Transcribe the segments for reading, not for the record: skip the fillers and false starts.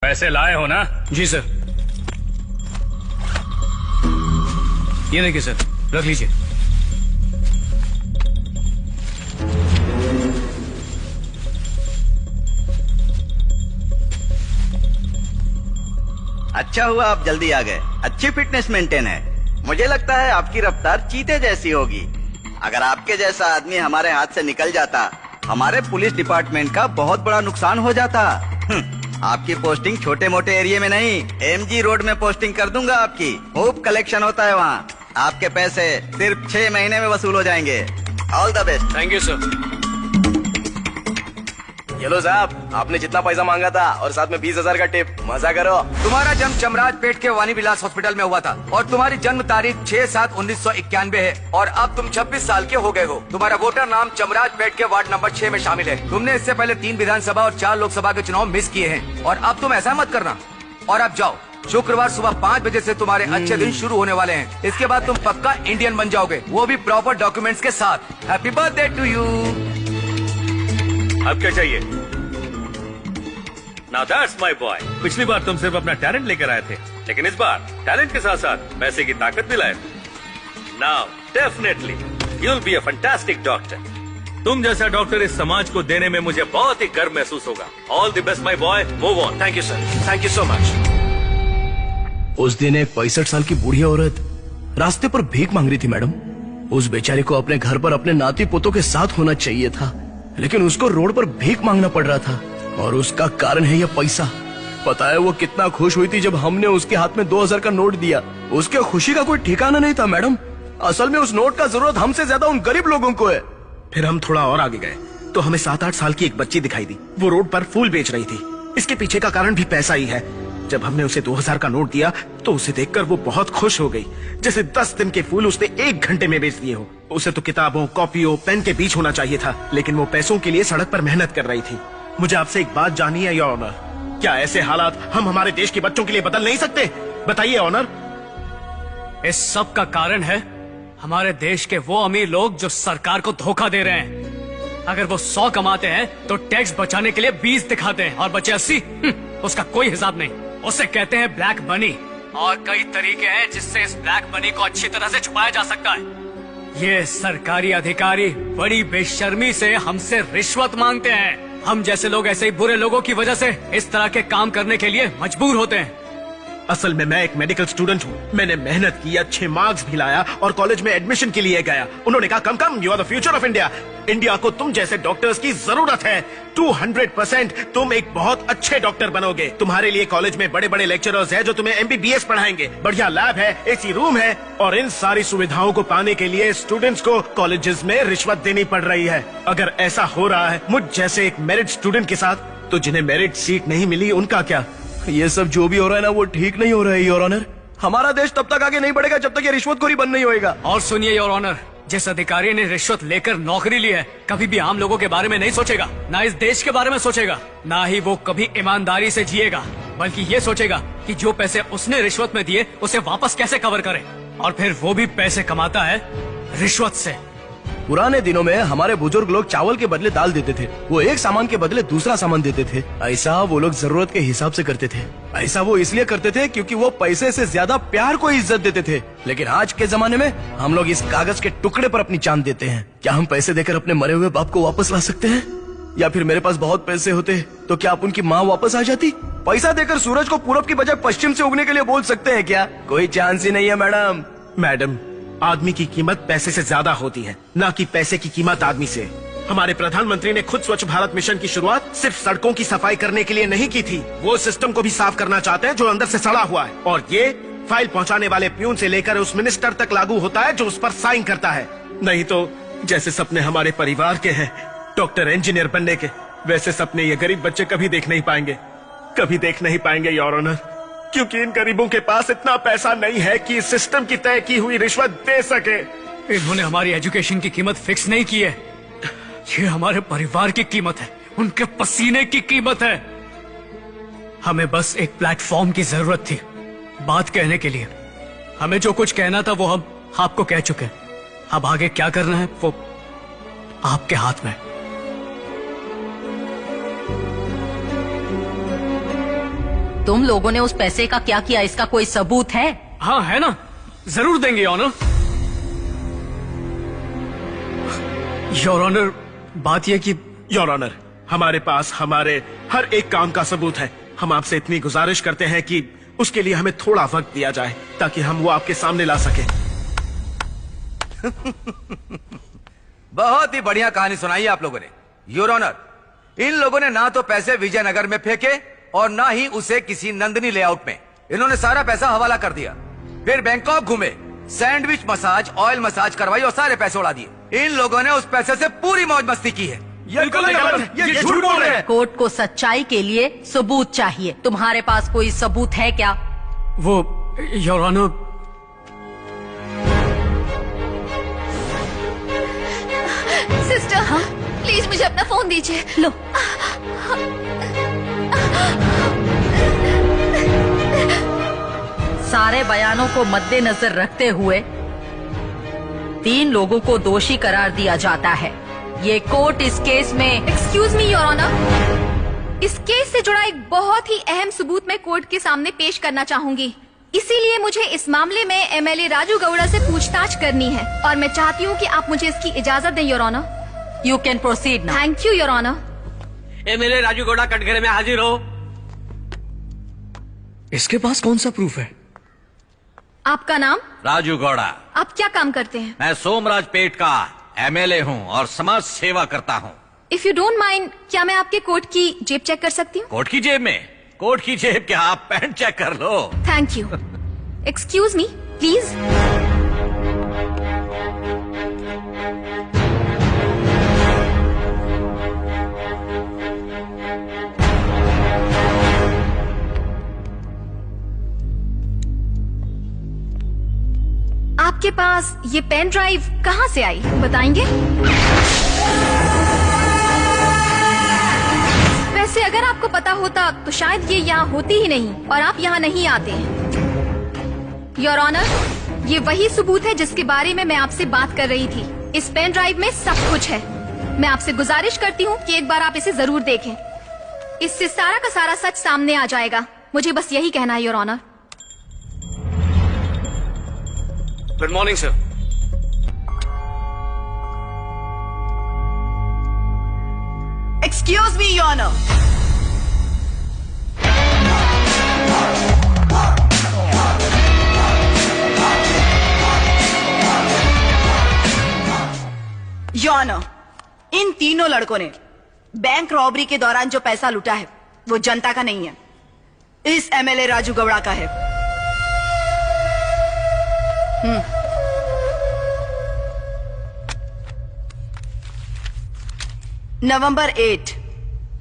पैसे लाए हो ना? जी सर। ये देखिए सर, रख लीजिए। अच्छा हुआ आप जल्दी आ गए। अच्छी फिटनेस मेंटेन है। मुझे लगता है आपकी रफ्तार चीते जैसी होगी। अगर आपके जैसा आदमी हमारे हाथ से निकल जाता, हमारे पुलिस डिपार्टमेंट का बहुत बड़ा नुकसान हो जाता। आपकी पोस्टिंग छोटे मोटे एरिया में नहीं, एमजी रोड में पोस्टिंग कर दूंगा आपकी। खूब कलेक्शन होता है वहाँ। आपके पैसे सिर्फ 6 महीने में वसूल हो जाएंगे। All the best. Thank you sir. ये लो साहब, आपने जितना पैसा मांगा था और साथ में 20,000 का टिप। मजा करो। तुम्हारा जन्म चमराजपेट के वानी विलास हॉस्पिटल में हुआ था और तुम्हारी जन्म तारीख 6/7/1991 है और अब तुम 26 साल के हो गए हो। तुम्हारा वोटर नाम चमराजपेट के वार्ड नंबर 6 में शामिल है। तुमने इससे पहले 3 विधानसभा और 4 लोकसभा के चुनाव मिस किए हैं और अब तुम ऐसा मत करना। और अब जाओ, शुक्रवार सुबह 5 बजे से तुम्हारे अच्छे दिन शुरू होने वाले हैं। इसके बाद तुम पक्का इंडियन बन जाओगे, वो भी प्रॉपर डॉक्यूमेंट्स के साथ। Happy birthday to you. अब क्या चाहिए? Now that's my boy. पिछली बार तुम सिर्फ अपना टैलेंट लेकर आए थे, लेकिन इस बार टैलेंट के साथ साथ पैसे की ताकत भी लाए। Now definitely you'll be a fantastic doctor. तुम जैसा डॉक्टर इस समाज को देने में मुझे बहुत ही गर्व महसूस होगा। All the best my boy. Move on. Thank you sir, thank you so much. उस दिन एक 65 साल की बूढ़ी औरत रास्ते पर भीख मांग रही थी मैडम। उस बेचारी को अपने घर पर अपने नाती पोतों के साथ होना चाहिए था, लेकिन उसको रोड पर भीख मांगना पड़ रहा था और उसका कारण है यह पैसा। पता है वो कितना खुश हुई थी जब हमने उसके हाथ में 2000 का नोट दिया। उसके खुशी का कोई ठिकाना नहीं था मैडम। असल में उस नोट का जरूरत हमसे ज्यादा उन गरीब लोगों को है। फिर हम थोड़ा और आगे गए तो हमें 7-8 साल की एक बच्ची दिखाई दी। वो रोड पर फूल बेच रही थी। इसके पीछे का कारण भी पैसा ही है। जब हमने उसे 2000 का नोट दिया तो उसे देखकर वो बहुत खुश हो गई, जैसे 10 दिन के फूल उसने 1 घंटे में बेच दिए हो। उसे तो किताबों, कॉपियों, पेन के बीच होना चाहिए था, लेकिन वो पैसों के लिए सड़क पर मेहनत कर रही थी। मुझे आपसे एक बात जाननी है योर ऑनर, क्या ऐसे हालात हम हमारे देश के बच्चों के लिए बदल नहीं सकते? बताइए ऑनर। इस सब का कारण है हमारे देश के वो अमीर लोग जो सरकार को धोखा दे रहे हैं। अगर वो 100 कमाते हैं तो टैक्स बचाने के लिए 20 दिखाते हैं और बचे 80। उसका कोई हिसाब नहीं। उसे कहते हैं ब्लैक मनी और कई तरीके हैं जिससे इस ब्लैक मनी को अच्छी तरह से छुपाया जा सकता है। ये सरकारी अधिकारी बड़ी बेशर्मी से हमसे रिश्वत मांगते हैं। हम जैसे लोग ऐसे ही बुरे लोगों की वजह से इस तरह के काम करने के लिए मजबूर होते हैं। असल में मैं एक मेडिकल स्टूडेंट हूँ। मैंने मेहनत की, अच्छे मार्क्स भी लाया और कॉलेज में एडमिशन के लिए गया। उन्होंने कहा come come, you are the future of India. India को तुम जैसे डॉक्टर्स की जरूरत है। 200% तुम एक बहुत अच्छे डॉक्टर बनोगे। तुम्हारे लिए कॉलेज में बड़े बड़े लेक्चरर्स हैं जो तुम्हें MBBS पढ़ाएंगे। बढ़िया लैब है, AC रूम है और इन सारी सुविधाओं को पाने के लिए स्टूडेंट्स को कॉलेजेस में रिश्वत देनी पड़ रही है। अगर ऐसा हो रहा है मुझ जैसे एक मेरिट स्टूडेंट के साथ, तो जिन्हें मेरिट सीट नहीं मिली उनका क्या? ये सब जो भी हो रहा है ना वो ठीक नहीं हो रहा है योर ऑनर। हमारा देश तब तक आगे नहीं बढ़ेगा जब तक ये रिश्वतखोरी बंद नहीं होएगा। और सुनिए योर ऑनर, जिस अधिकारी ने रिश्वत लेकर नौकरी ली है कभी भी आम लोगों के बारे में नहीं सोचेगा, ना इस देश के बारे में सोचेगा, ना ही वो कभी ईमानदारी से जिएगा, बल्कि ये सोचेगा कि जो पैसे उसने रिश्वत में दिए उसे वापस कैसे कवर करे। और फिर वो भी पैसे कमाता है रिश्वत से। पुराने दिनों में हमारे बुजुर्ग लोग चावल के बदले दाल देते थे, वो एक सामान के बदले दूसरा सामान देते थे। ऐसा वो लोग जरूरत के हिसाब से करते थे। ऐसा वो इसलिए करते थे क्योंकि वो पैसे से ज्यादा प्यार को इज्जत देते थे। लेकिन आज के जमाने में हम लोग इस कागज के टुकड़े पर अपनी जान देते हैं। क्या हम पैसे देकर अपने मरे हुए बाप को वापस ला सकते हैं? या फिर मेरे पास बहुत पैसे होते तो क्या आप उनकी माँ वापस आ जाती? पैसा देकर सूरज को पूरब की बजाय पश्चिम से उगने के लिए बोल सकते हैं क्या? कोई चांस ही नहीं है मैडम। मैडम, आदमी की कीमत पैसे से ज्यादा होती है, ना कि पैसे की कीमत आदमी से। हमारे प्रधानमंत्री ने खुद स्वच्छ भारत मिशन की शुरुआत सिर्फ सड़कों की सफाई करने के लिए नहीं की थी। वो सिस्टम को भी साफ करना चाहते हैं जो अंदर से सड़ा हुआ है। और ये फाइल पहुंचाने वाले प्यून से लेकर उस मिनिस्टर तक लागू होता है जो उस पर साइन करता है। नहीं तो जैसे सपने हमारे परिवार के हैं डॉक्टर, इंजीनियर बनने के, वैसे सपने ये गरीब बच्चे कभी देख नहीं पाएंगे, कभी देख नहीं पाएंगे योर ऑनर। क्योंकि इन गरीबों के पास इतना पैसा नहीं है कि इस सिस्टम की तय की हुई रिश्वत दे सके। इन्होंने हमारी एजुकेशन की कीमत फिक्स नहीं की है। ये हमारे परिवार की कीमत है, उनके पसीने की कीमत है। हमें बस एक प्लेटफॉर्म की जरूरत थी बात कहने के लिए। हमें जो कुछ कहना था वो हम आपको कह चुके। अब आगे क्या करना है वो आपके हाथ में। तुम लोगों ने उस पैसे का क्या किया, इसका कोई सबूत है? हाँ है ना, जरूर देंगे ऑनर। योर ऑनर, बात यह कि योर ऑनर, हमारे पास हमारे हर एक काम का सबूत है। हम आपसे इतनी गुजारिश करते हैं कि उसके लिए हमें थोड़ा वक्त दिया जाए ताकि हम वो आपके सामने ला सके। बहुत ही बढ़िया कहानी सुनाई आप लोगों ने। योर ऑनर, इन लोगों ने ना तो पैसे विजयनगर में फेंके और ना ही उसे किसी नंदनी लेआउट में। इन्होंने सारा पैसा हवाला कर दिया, फिर बैंकॉक घूमे, सैंडविच मसाज, ऑयल मसाज करवाई और सारे पैसे उड़ा दिए। इन लोगों ने उस पैसे से पूरी मौज मस्ती की है। ये झूठ बोल रहे हैं। कोर्ट को सच्चाई के लिए सबूत चाहिए। तुम्हारे पास कोई सबूत है क्या? वो योर ऑनर, सिस्टर, हाँ? प्लीज मुझे अपना फोन दीजिए। लो। सारे बयानों को मद्देनजर रखते हुए 3 लोगों को दोषी करार दिया जाता है। ये कोर्ट इस केस में एक्सक्यूज मी योर ऑनर, इस केस से जुड़ा एक बहुत ही अहम सबूत मैं कोर्ट के सामने पेश करना चाहूंगी। इसीलिए मुझे इस मामले में एमएलए राजू गौड़ा से पूछताछ करनी है और मैं चाहती हूँ कि आप मुझे इसकी इजाजत दें your honour. You can proceed now. Thank you your honour. MLA Raju Gowda कटघरे में हाजिर हो। इसके पास कौन सा प्रूफ है? आपका नाम? राजू गौड़ा। आप क्या काम करते हैं? मैं सोमराज पेट का एमएलए हूँ और समाज सेवा करता हूँ। इफ यू डोंट माइंड, क्या मैं आपके कोट की जेब चेक कर सकती हूँ? कोट की जेब में? कोट की जेब क्या, आप पैंट चेक कर लो। Thank you. Excuse me please. आपके पास ये पेन ड्राइव कहाँ से आई, बताएंगे? वैसे अगर आपको पता होता तो शायद ये यहाँ होती ही नहीं और आप यहाँ नहीं आते हैं। योर ऑनर, ये वही सबूत है जिसके बारे में मैं आपसे बात कर रही थी। इस पेन ड्राइव में सब कुछ है। मैं आपसे गुजारिश करती हूँ कि एक बार आप इसे जरूर देखें। इससे सारा का सारा सच सामने आ जाएगा। मुझे बस यही कहना है your honour. Good morning sir. Excuse me your honour. Your honour, इन तीनों लड़कों ने बैंक रॉबरी के दौरान जो पैसा लूटा है वो जनता का नहीं है, इस एमएलए राजू गौड़ा का है। नवंबर 8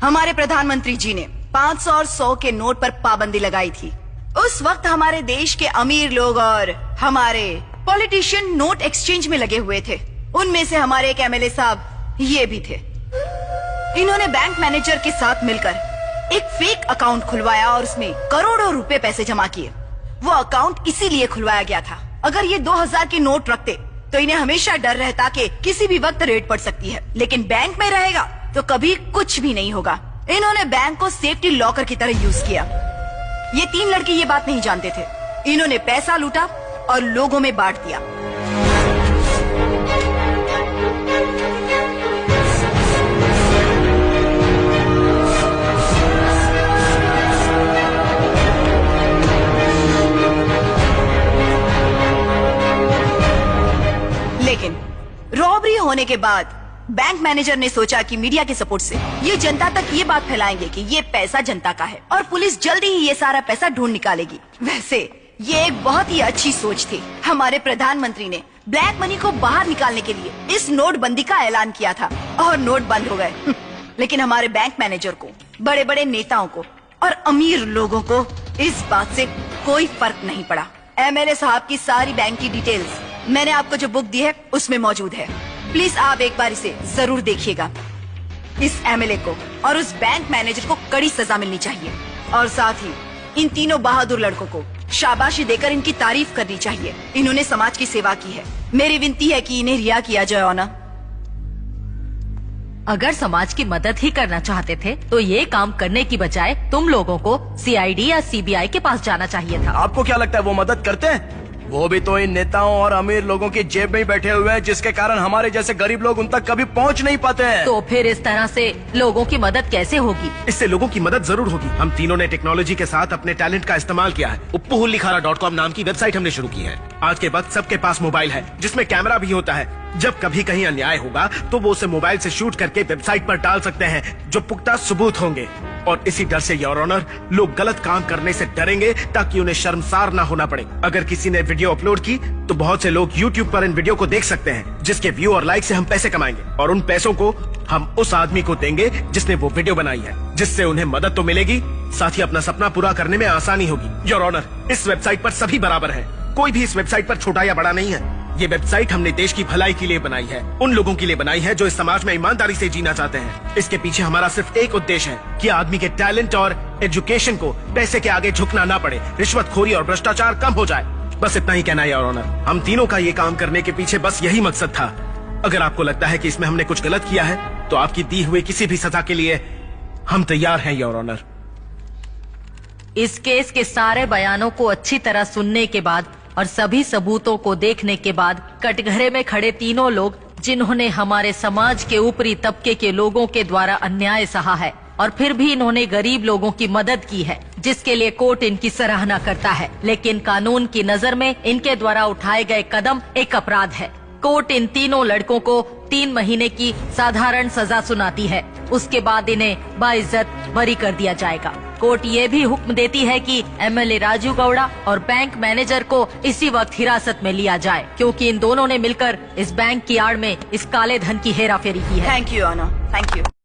हमारे प्रधानमंत्री जी ने 500 और 100 के नोट पर पाबंदी लगाई थी। उस वक्त हमारे देश के अमीर लोग और हमारे पॉलिटिशियन नोट एक्सचेंज में लगे हुए थे। उनमें से हमारे एक एमएलए साहब ये भी थे। इन्होंने बैंक मैनेजर के साथ मिलकर एक फेक अकाउंट खुलवाया और उसमें करोड़ों रुपए पैसे जमा किए। वो अकाउंट इसीलिए खुलवाया गया था, अगर ये 2000 के नोट रखते तो इन्हें हमेशा डर रहता कि किसी भी वक्त रेड पड़ सकती है, लेकिन बैंक में रहेगा तो कभी कुछ भी नहीं होगा। इन्होंने बैंक को सेफ्टी लॉकर की तरह यूज किया। ये 3 लड़के ये बात नहीं जानते थे। इन्होंने पैसा लूटा और लोगों में बांट दिया। लेकिन रॉबरी होने के बाद बैंक मैनेजर ने सोचा कि मीडिया के सपोर्ट से ये जनता तक ये बात फैलाएंगे कि ये पैसा जनता का है और पुलिस जल्दी ही ये सारा पैसा ढूंढ निकालेगी। वैसे ये एक बहुत ही अच्छी सोच थी। हमारे प्रधानमंत्री ने ब्लैक मनी को बाहर निकालने के लिए इस नोटबंदी का ऐलान किया था और नोट बंद हो गए। लेकिन हमारे बैंक मैनेजर को, बड़े बड़े नेताओं को और अमीर लोगों को इस बात से कोई फर्क नहीं पड़ा। एमएलए साहब की सारी बैंक की डिटेल्स मैंने आपको जो बुक दी है उसमें मौजूद है। प्लीज आप एक बार इसे जरूर देखिएगा। इस एमएलए को और उस बैंक मैनेजर को कड़ी सजा मिलनी चाहिए और साथ ही इन तीनों बहादुर लड़कों को शाबाशी देकर इनकी तारीफ करनी चाहिए। इन्होंने समाज की सेवा की है। मेरी विनती है कि इन्हें रिहा किया जाए। ऑनर, अगर समाज की मदद ही करना चाहते थे तो ये काम करने की बजाय तुम लोगों को CID या CBI के पास जाना चाहिए था। आपको क्या लगता है वो मदद करते हैं? वो भी तो इन नेताओं और अमीर लोगों की जेब में ही बैठे हुए हैं, जिसके कारण हमारे जैसे गरीब लोग उन तक कभी पहुंच नहीं पाते हैं। तो फिर इस तरह से लोगों की मदद कैसे होगी? इससे लोगों की मदद जरूर होगी। हम तीनों ने टेक्नोलॉजी के साथ अपने टैलेंट का इस्तेमाल किया है। uppuhullikhara.com नाम की वेबसाइट हमने शुरू की है। आज के वक्त सबके पास मोबाइल है, जिसमें कैमरा भी होता है। जब कभी कहीं अन्याय होगा तो वो उसे मोबाइल से शूट करके वेबसाइट पर डाल सकते हैं, जो पुख्ता सबूत होंगे। और इसी डर से योर ऑनर, लोग गलत काम करने से डरेंगे ताकि उन्हें शर्मसार ना होना पड़े। अगर किसी ने वीडियो अपलोड की तो बहुत से लोग YouTube पर इन वीडियो को देख सकते हैं, जिसके व्यू और लाइक से हम पैसे कमाएंगे और उन पैसों को हम उस आदमी को देंगे जिसने वो वीडियो बनाई है, जिससे उन्हें मदद तो मिलेगी, साथ ही अपना सपना पूरा करने में आसानी होगी। योर ऑनर, इस वेबसाइट पर सभी बराबर हैं। कोई भी इस वेबसाइट पर छोटा या बड़ा नहीं है। ये वेबसाइट हमने देश की भलाई के लिए बनाई है, उन लोगों के लिए बनाई है जो इस समाज में ईमानदारी से जीना चाहते हैं। इसके पीछे हमारा सिर्फ एक उद्देश्य है कि आदमी के टैलेंट और एजुकेशन को पैसे के आगे झुकना ना पड़े, रिश्वतखोरी और भ्रष्टाचार कम हो जाए। बस इतना ही कहना है योर ऑनर। हम तीनों का ये काम करने के पीछे बस यही मकसद था। अगर आपको लगता है कि इसमें हमने कुछ गलत किया है तो आपकी दी हुई किसी भी सजा के लिए हम तैयार हैं योर ऑनर। इस केस के सारे बयानों को अच्छी तरह सुनने के बाद और सभी सबूतों को देखने के बाद कटघरे में खड़े तीनों लोग, जिन्होंने हमारे समाज के ऊपरी तबके के लोगों के द्वारा अन्याय सहा है और फिर भी इन्होंने गरीब लोगों की मदद की है, जिसके लिए कोर्ट इनकी सराहना करता है, लेकिन कानून की नजर में इनके द्वारा उठाए गए कदम एक अपराध है। कोर्ट इन तीनों लड़कों को 3 महीने की साधारण सजा सुनाती है। उसके बाद इन्हें बाइज्जत बरी कर दिया जाएगा। कोर्ट ये भी हुक्म देती है कि MLA राजू गौड़ा और बैंक मैनेजर को इसी वक्त हिरासत में लिया जाए, क्योंकि इन दोनों ने मिलकर इस बैंक की आड़ में इस काले धन की हेराफेरी की है। Thank you honour, thank you.